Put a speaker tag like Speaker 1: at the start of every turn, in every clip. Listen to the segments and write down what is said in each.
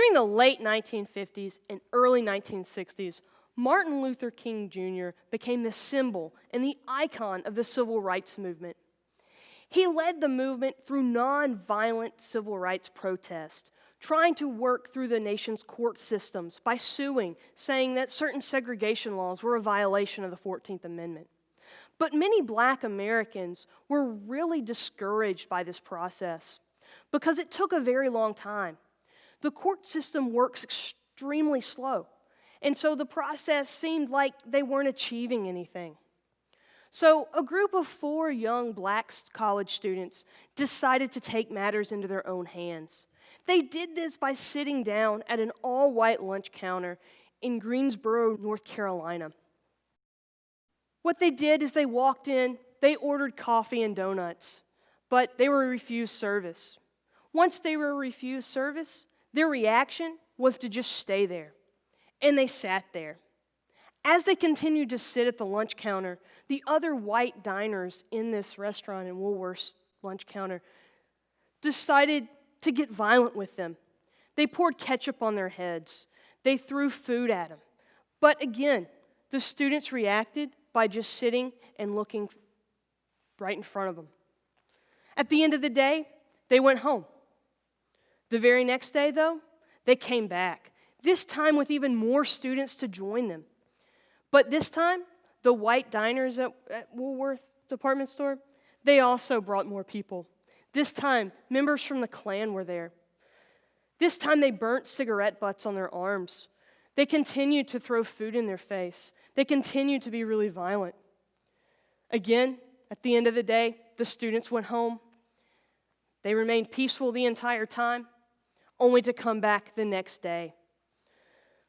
Speaker 1: During the late 1950s and early 1960s, Martin Luther King Jr. became the symbol and the icon of the civil rights movement. He led the movement through nonviolent civil rights protest, trying to work through the nation's court systems by suing, saying that certain segregation laws were a violation of the 14th Amendment. But many Black Americans were really discouraged by this process because it took a very long time. The court system works extremely slow, and so the process seemed like they weren't achieving anything. So a group of 4 young Black college students decided to take matters into their own hands. They did this by sitting down at an all-white lunch counter in Greensboro, North Carolina. What they did is they walked in, they ordered coffee and donuts, but they were refused service. Once they were refused service, their reaction was to just stay there, and they sat there. As they continued to sit at the lunch counter, the other white diners in this restaurant in Woolworth's lunch counter decided to get violent with them. They poured ketchup on their heads. They threw food at them. But again, the students reacted by just sitting and looking right in front of them. At the end of the day, they went home. The very next day, though, they came back, this time with even more students to join them. But this time, the white diners at Woolworth department store, they also brought more people. This time, members from the Klan were there. This time, they burnt cigarette butts on their arms. They continued to throw food in their face. They continued to be really violent. Again, at the end of the day, the students went home. They remained peaceful the entire time, only to come back the next day.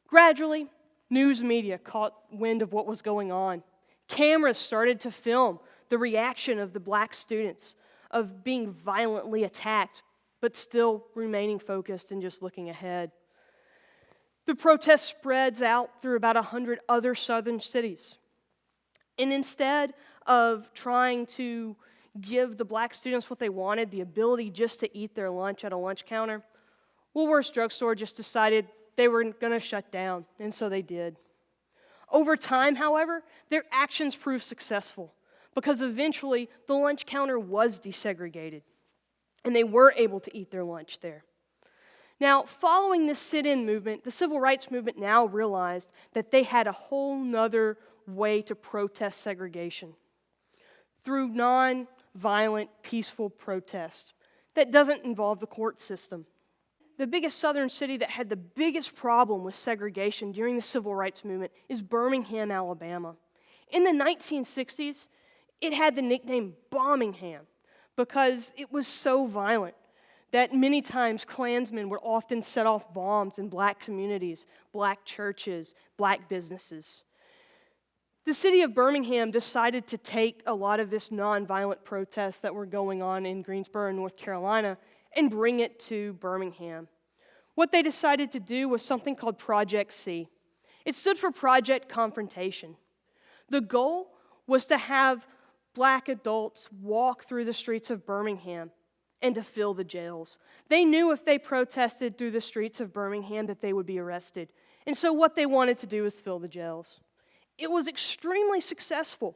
Speaker 1: Gradually, news media caught wind of what was going on. Cameras started to film the reaction of the Black students of being violently attacked, but still remaining focused and just looking ahead. The protest spreads out through about 100 other southern cities. And instead of trying to give the Black students what they wanted, the ability just to eat their lunch at a lunch counter, Woolworth's drugstore just decided they were going to shut down, and so they did. Over time, however, their actions proved successful because eventually the lunch counter was desegregated, and they were able to eat their lunch there. Now, following this sit-in movement, the civil rights movement now realized that they had a whole nother way to protest segregation through non-violent, peaceful protest that doesn't involve the court system. The biggest southern city that had the biggest problem with segregation during the civil rights movement is Birmingham, Alabama. In the 1960s, it had the nickname Bombingham because it was so violent that many times Klansmen would often set off bombs in Black communities, Black churches, Black businesses. The city of Birmingham decided to take a lot of this nonviolent protests that were going on in Greensboro, North Carolina, and bring it to Birmingham. What they decided to do was something called Project C. It stood for Project Confrontation. The goal was to have Black adults walk through the streets of Birmingham and to fill the jails. They knew if they protested through the streets of Birmingham that they would be arrested. And so what they wanted to do was fill the jails. It was extremely successful.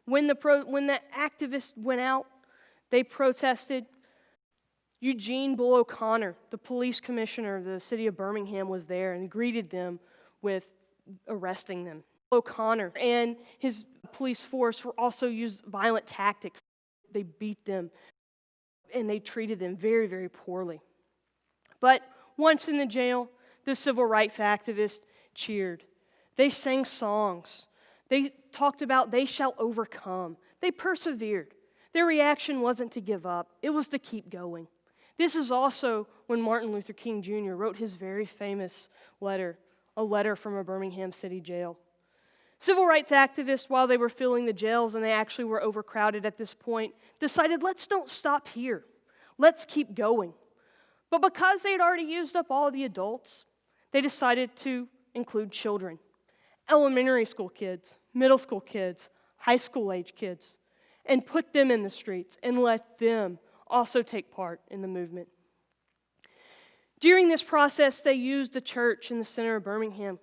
Speaker 1: When the activists went out, they protested. Eugene Bull O'Connor, the police commissioner of the city of Birmingham, was there and greeted them with arresting them. O'Connor and his police force were also used violent tactics. They beat them and they treated them very, very poorly. But once in the jail, the civil rights activists cheered. They sang songs. They talked about they shall overcome. They persevered. Their reaction wasn't to give up. It was to keep going. This is also when Martin Luther King Jr. wrote his very famous letter, a letter from a Birmingham city jail. Civil rights activists, while they were filling the jails and they actually were overcrowded at this point, decided, let's don't stop here. Let's keep going. But because they had already used up all of the adults, they decided to include children, elementary school kids, middle school kids, high school age kids, and put them in the streets and let them also take part in the movement. During this process, they used a church in the center of Birmingham.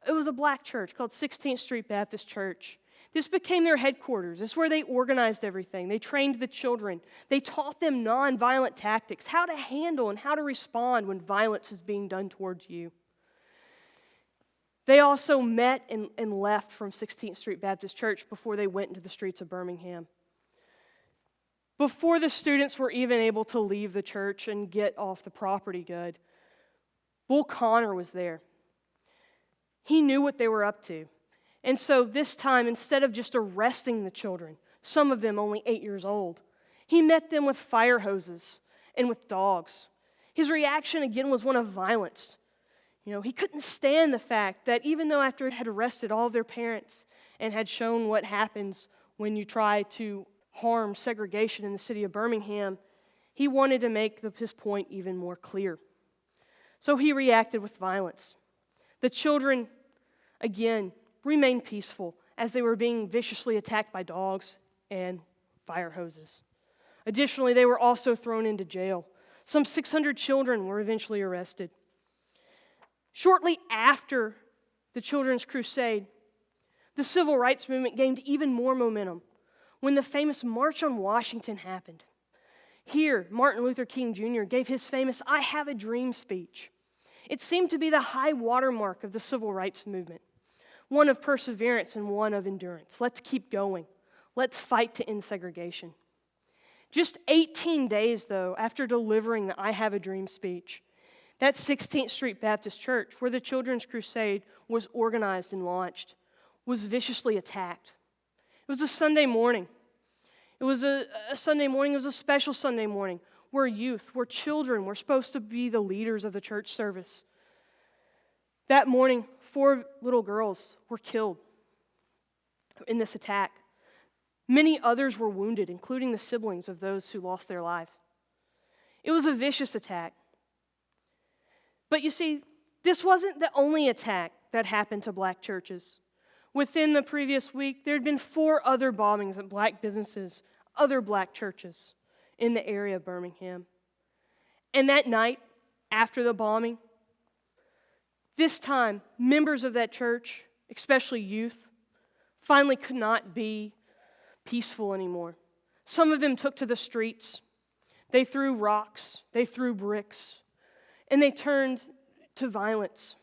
Speaker 1: It was a black church called 16th Street Baptist Church. This became their headquarters. This is where they organized everything. They trained the children. They taught them nonviolent tactics, how to handle and how to respond when violence is being done towards you. They also met and left from 16th Street Baptist Church before they went into the streets of Birmingham. Before the students were even able to leave the church and get off the property good, Bull Connor was there. He knew what they were up to. And so this time, instead of just arresting the children, some of them only 8 years old, he met them with fire hoses and with dogs. His reaction again was one of violence. He couldn't stand the fact that even though after he had arrested all of their parents and had shown what happens when you try to harm segregation in the city of Birmingham, he wanted to make his point even more clear. So he reacted with violence. The children, again, remained peaceful as they were being viciously attacked by dogs and fire hoses. Additionally, they were also thrown into jail. Some 600 children were eventually arrested. Shortly after the Children's Crusade, the civil rights movement gained even more momentum when the famous March on Washington happened. Here, Martin Luther King Jr. gave his famous "I Have a Dream" speech. It seemed to be the high watermark of the civil rights movement, one of perseverance and one of endurance. Let's keep going. Let's fight to end segregation. Just 18 days, though, after delivering the "I Have a Dream" speech, that 16th Street Baptist Church, where the Children's Crusade was organized and launched, was viciously attacked. It was a Sunday morning. It was a special Sunday morning where where children were supposed to be the leaders of the church service. That morning, 4 little girls were killed in this attack. Many others were wounded, including the siblings of those who lost their life. It was a vicious attack. But you see, this wasn't the only attack that happened to black churches. Within the previous week, there had been 4 other bombings at black businesses, other black churches in the area of Birmingham. And that night, after the bombing, this time, members of that church, especially youth, finally could not be peaceful anymore. Some of them took to the streets. They threw rocks, they threw bricks, and they turned to violence.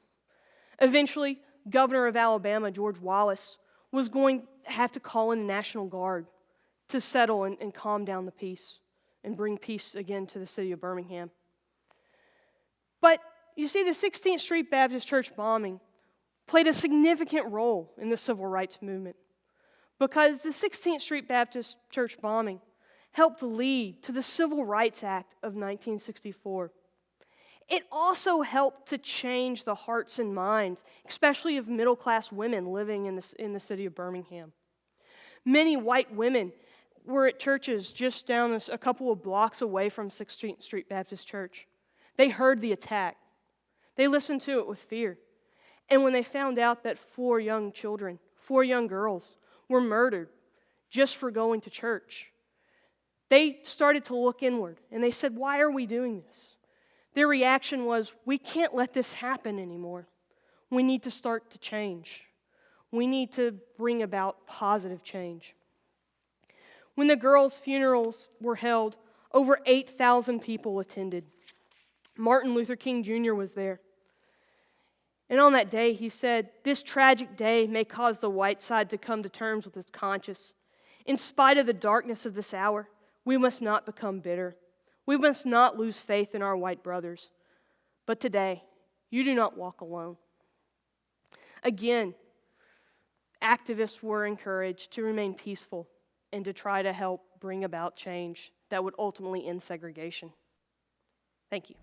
Speaker 1: Eventually, Governor of Alabama, George Wallace, was going to have to call in the National Guard to settle and calm down the peace and bring peace again to the city of Birmingham. But you see, the 16th Street Baptist Church bombing played a significant role in the civil rights movement because the 16th Street Baptist Church bombing helped lead to the Civil Rights Act of 1964. It also helped to change the hearts and minds, especially of middle-class women living in the city of Birmingham. Many white women were at churches just down a couple of blocks away from 16th Street Baptist Church. They heard the attack. They listened to it with fear. And when they found out that 4 young girls, were murdered just for going to church, they started to look inward, and they said, "Why are we doing this?" Their reaction was, "We can't let this happen anymore. We need to start to change. We need to bring about positive change." When the girls' funerals were held, over 8,000 people attended. Martin Luther King Jr. was there. And on that day, he said, "This tragic day may cause the white side to come to terms with its conscience. In spite of the darkness of this hour, we must not become bitter. We must not lose faith in our white brothers. But today, you do not walk alone." Again, activists were encouraged to remain peaceful and to try to help bring about change that would ultimately end segregation. Thank you.